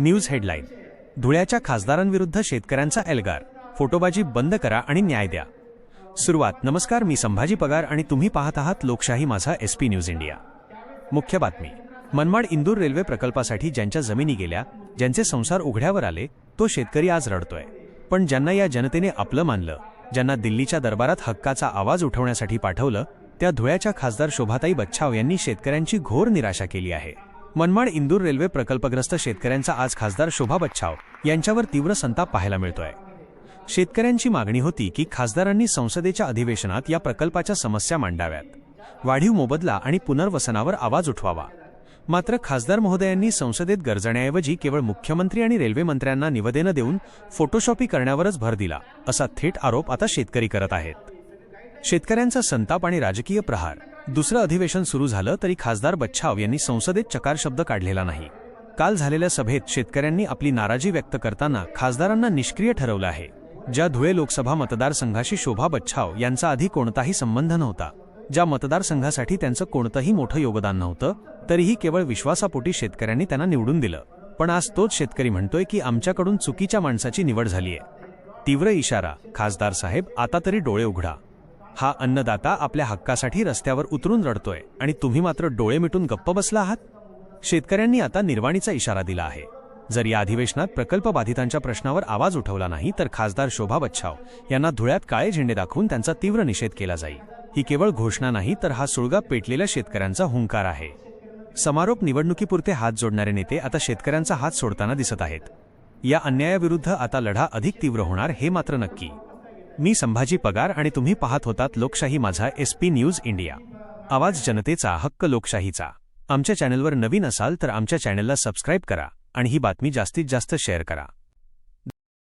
News headline. धुळ्याच्या खासदारांविरुद्ध शेतकऱ्यांचा एल्गार. फोटोबाजी बंद करा आणि न्याय द्या. सुरुवात. नमस्कार, मी संभाजी पगार आणि तुम्ही पाहत आहात लोकशाही माझा SP न्यूज इंडिया. मुख्य बातमी. मनमाड इंदूर रेल्वे प्रकल्पासाठी ज्यांच्या जमिनी गेल्या, ज्यांचे संसार उघड्यावर आले, तो शेतकरी आज रडतोय. पण ज्यांना या जनतेने आपलं मानलं, ज्यांना दिल्लीच्या दरबारात हक्काचा आवाज उठवण्यासाठी पाठवलं, त्या धुळ्याच्या खासदार शोभाताई बच्छाव यांनी शेतकऱ्यांची घोर निराशा केली आहे. मनमाड इंदूर रेल्वे प्रकल्पग्रस्त शेतकऱ्यांचा आज खासदार शोभा बच्छाव यांच्यावर तीव्र संताप पाहायला मिळतोय. शेतकऱ्यांची मागणी होती की खासदारांनी संसदेच्या अधिवेशनात या प्रकल्पाच्या समस्या मांडाव्यात, वाढीव मोबदला आणि पुनर्वसनावर आवाज उठवावा. मात्र खासदार महोदयांनी संसदेत गरजण्याऐवजी केवळ मुख्यमंत्री आणि रेल्वे मंत्र्यांना निवेदनं देऊन फोटोशॉपी करण्यावरच भर दिला, असा थेट आरोप आता शेतकरी करत आहेत. शेतकऱ्यांचा संताप आणि राजकीय प्रहार. दुसरं अधिवेशन सुरू झालं तरी खासदार बच्छाव यांनी संसदेत चकार शब्द काढलेला नाही. काल झालेल्या सभेत शेतकऱ्यांनी आपली नाराजी व्यक्त करताना खासदारांना निष्क्रिय ठरवलं आहे. ज्या धुळे लोकसभा मतदारसंघाशी शोभा बच्छाव यांचा आधी कोणताही संबंध नव्हता, ज्या मतदारसंघासाठी त्यांचं कोणतंही मोठं योगदान नव्हतं, तरीही केवळ विश्वासापोटी शेतकऱ्यांनी त्यांना निवडून दिलं. पण आज तोच शेतकरी म्हणतोय की आमच्याकडून चुकीच्या माणसाची निवड झालीय. तीव्र इशारा. खासदार साहेब, आता तरी डोळे उघडा. हा अन्नदाता आपल्या हक्कासाठी रस्त्यावर उतरून रडतोय आणि तुम्ही मात्र डोळे मिटून गप्प बसला आहात. शेतकऱ्यांनी आता निर्वाणीचा इशारा दिला आहे. जर या अधिवेशनात प्रकल्प बाधितांच्या प्रश्नावर आवाज उठवला नाही तर खासदार शोभा बच्छाव यांना धुळ्यात काळे झेंडे दाखवून त्यांचा तीव्र निषेध केला जाईल. ही केवळ घोषणा नाही तर हा सुळगा पेटलेल्या शेतकऱ्यांचा हुंकार आहे. समारोप. निवडणुकीपुरते हात जोडणारे नेते आता शेतकऱ्यांचा हात सोडताना दिसत आहेत. या अन्यायाविरुद्ध आता लढा अधिक तीव्र होणार हे मात्र नक्की. मी संभाजी पगार आणि तुम्ही पाहत होतात लोकशाही माझा SP न्यूज इंडिया. आवाज जनतेचा, हक्क लोकशाहीचा. आमच्या चॅनलवर नवीन असाल तर आमच्या चॅनलला सबस्क्राईब करा आणि ही बातमी जास्तीत जास्त शेअर करा.